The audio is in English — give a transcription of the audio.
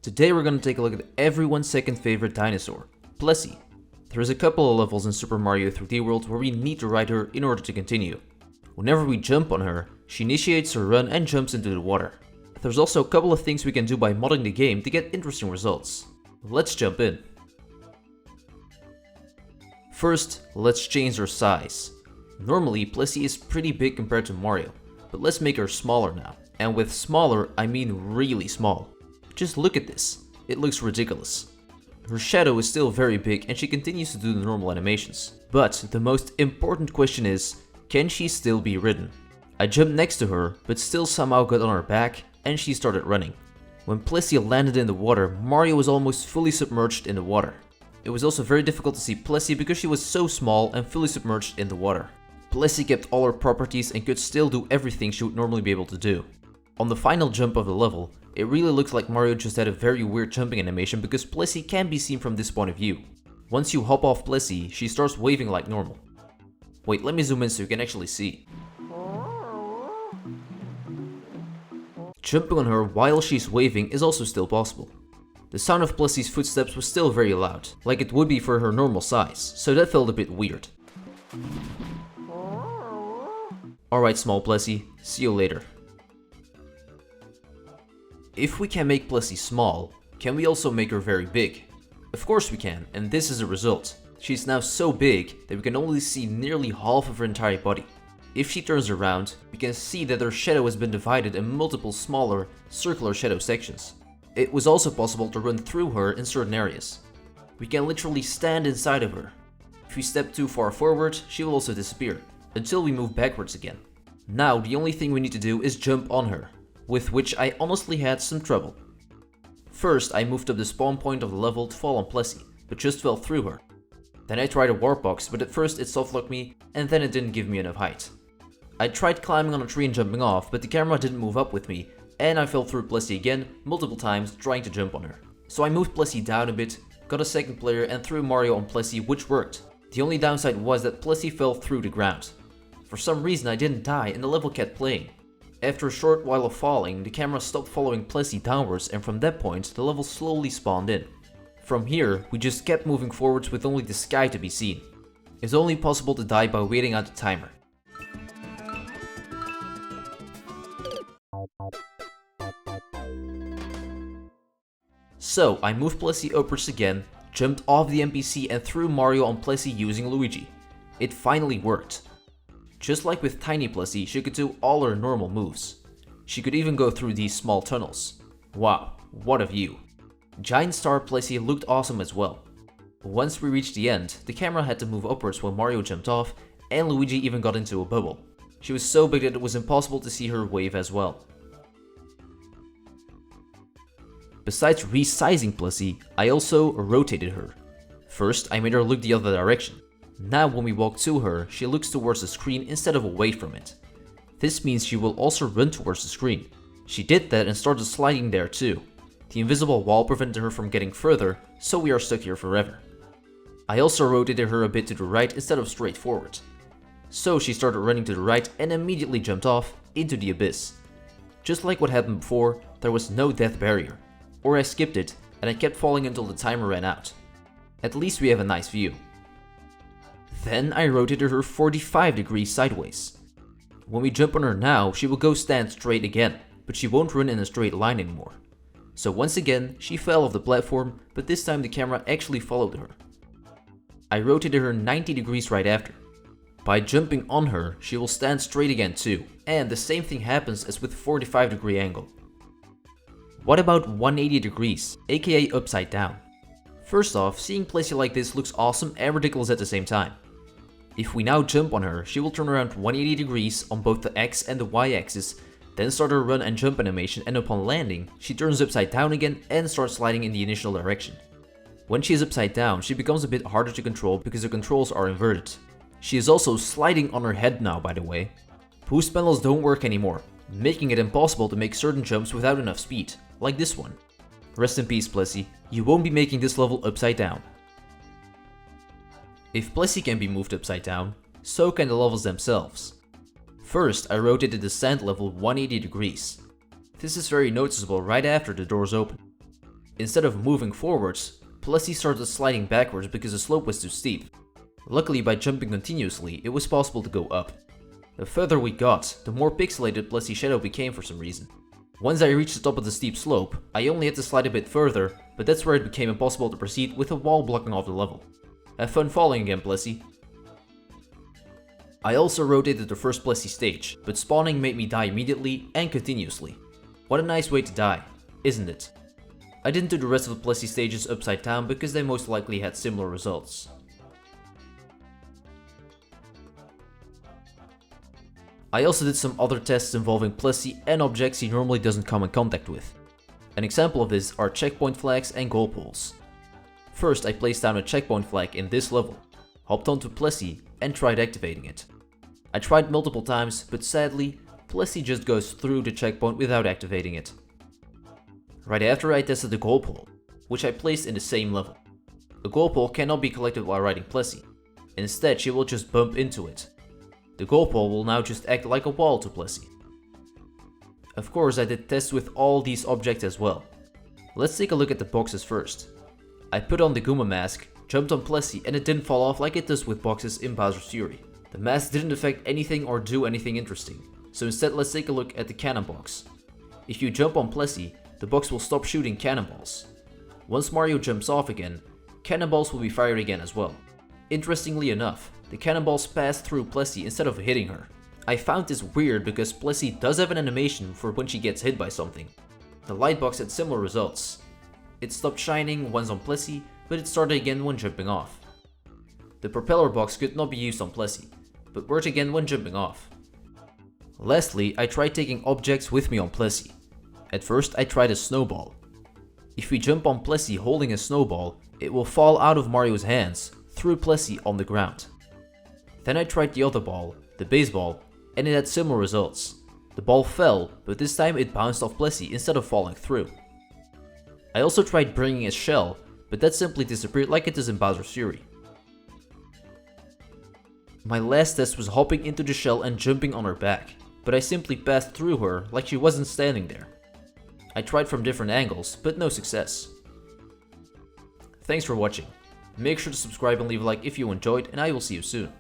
Today we're gonna take a look at everyone's second favorite dinosaur, Plessie. There's a couple of levels in Super Mario 3D World where we need to ride her in order to continue. Whenever we jump on her, she initiates her run and jumps into the water. There's also a couple of things we can do by modding the game to get interesting results. Let's jump in. First, let's change her size. Normally, Plessie is pretty big compared to Mario, but let's make her smaller now. And with smaller, I mean really small. Just look at this, it looks ridiculous. Her shadow is still very big and she continues to do the normal animations. But the most important question is, can she still be ridden? I jumped next to her, but still somehow got on her back and she started running. When Plessie landed in the water, Mario was almost fully submerged in the water. It was also very difficult to see Plessie because she was so small and fully submerged in the water. Plessie kept all her properties and could still do everything she would normally be able to do. On the final jump of the level, it really looks like Mario just had a very weird jumping animation because Plessie can be seen from this point of view. Once you hop off Plessie, she starts waving like normal. Wait, let me zoom in so you can actually see. Jumping on her while she's waving is also still possible. The sound of Plessie's footsteps was still very loud, like it would be for her normal size, so that felt a bit weird. Alright, small Plessie, see you later. If we can make Plessie small, can we also make her very big? Of course we can, and this is the result. She's now so big that we can only see nearly half of her entire body. If she turns around, we can see that her shadow has been divided in multiple smaller, circular shadow sections. It was also possible to run through her in certain areas. We can literally stand inside of her. If we step too far forward, she will also disappear, until we move backwards again. Now the only thing we need to do is jump on her, with which I honestly had some trouble. First, I moved up the spawn point of the level to fall on Plessie, but just fell through her. Then I tried a warp box, but at first it softlocked me, and then it didn't give me enough height. I tried climbing on a tree and jumping off, but the camera didn't move up with me, and I fell through Plessie again, multiple times, trying to jump on her. So I moved Plessie down a bit, got a second player and threw Mario on Plessie, which worked. The only downside was that Plessie fell through the ground. For some reason I didn't die and the level kept playing. After a short while of falling, the camera stopped following Plessie downwards and from that point the level slowly spawned in. From here, we just kept moving forwards with only the sky to be seen. It's only possible to die by waiting out the timer. So I moved Plessie upwards again, jumped off the NPC and threw Mario on Plessie using Luigi. It finally worked. Just like with tiny Plessie, she could do all her normal moves. She could even go through these small tunnels. Wow, what a view. Giant Star Plessie looked awesome as well. Once we reached the end, the camera had to move upwards when Mario jumped off, and Luigi even got into a bubble. She was so big that it was impossible to see her wave as well. Besides resizing Plessie, I also rotated her. First, I made her look the other direction. Now when we walk to her, she looks towards the screen instead of away from it. This means she will also run towards the screen. She did that and started sliding there too. The invisible wall prevented her from getting further, so we are stuck here forever. I also rotated her a bit to the right instead of straight forward. So she started running to the right and immediately jumped off into the abyss. Just like what happened before, there was no death barrier. Or I skipped it and I kept falling until the timer ran out. At least we have a nice view. Then I rotated her 45 degrees sideways. When we jump on her now, she will go stand straight again, but she won't run in a straight line anymore. So once again, she fell off the platform, but this time the camera actually followed her. I rotated her 90 degrees right after. By jumping on her, she will stand straight again too, and the same thing happens as with 45-degree angle. What about 180 degrees, aka upside down? First off, seeing Plessie like this looks awesome and ridiculous at the same time. If we now jump on her, she will turn around 180 degrees on both the X and the Y axis, then start her run and jump animation, and upon landing, she turns upside down again and starts sliding in the initial direction. When she is upside down, she becomes a bit harder to control because the controls are inverted. She is also sliding on her head now, by the way. Boost panels don't work anymore, making it impossible to make certain jumps without enough speed, like this one. Rest in peace, Plessie, you won't be making this level upside down. If Plessie can be moved upside down, so can the levels themselves. First, I rotated the sand level 180 degrees. This is very noticeable right after the doors open. Instead of moving forwards, Plessie started sliding backwards because the slope was too steep. Luckily, by jumping continuously, it was possible to go up. The further we got, the more pixelated Plessie's shadow became for some reason. Once I reached the top of the steep slope, I only had to slide a bit further, but that's where it became impossible to proceed with a wall blocking off the level. Have fun falling again, Plessie. I also rotated the first Plessie stage, but spawning made me die immediately and continuously. What a nice way to die, isn't it? I didn't do the rest of the Plessie stages upside down because they most likely had similar results. I also did some other tests involving Plessie and objects he normally doesn't come in contact with. An example of this are checkpoint flags and goal poles. First, I placed down a checkpoint flag in this level, hopped onto Plessie and tried activating it. I tried multiple times, but sadly, Plessie just goes through the checkpoint without activating it. Right after, I tested the goal pole, which I placed in the same level. A goal pole cannot be collected while riding Plessie. Instead, she will just bump into it. The goal pole will now just act like a wall to Plessie. Of course, I did tests with all these objects as well. Let's take a look at the boxes first. I put on the Goomba mask, jumped on Plessie, and it didn't fall off like it does with boxes in Bowser's Fury. The mask didn't affect anything or do anything interesting, so instead let's take a look at the cannon box. If you jump on Plessie, the box will stop shooting cannonballs. Once Mario jumps off again, cannonballs will be fired again as well. Interestingly enough, the cannonballs pass through Plessie instead of hitting her. I found this weird because Plessie does have an animation for when she gets hit by something. The light box had similar results. It stopped shining once on Plessie, but it started again when jumping off. The propeller box could not be used on Plessie, but worked again when jumping off. Lastly, I tried taking objects with me on Plessie. At first, I tried a snowball. If we jump on Plessie holding a snowball, it will fall out of Mario's hands through Plessie on the ground. Then I tried the other ball, the baseball, and it had similar results. The ball fell, but this time it bounced off Plessie instead of falling through. I also tried bringing a shell, but that simply disappeared like it does in Bowser's Fury. My last test was hopping into the shell and jumping on her back, but I simply passed through her like she wasn't standing there. I tried from different angles, but no success. Thanks for watching. Make sure to subscribe and leave a like if you enjoyed, and I will see you soon.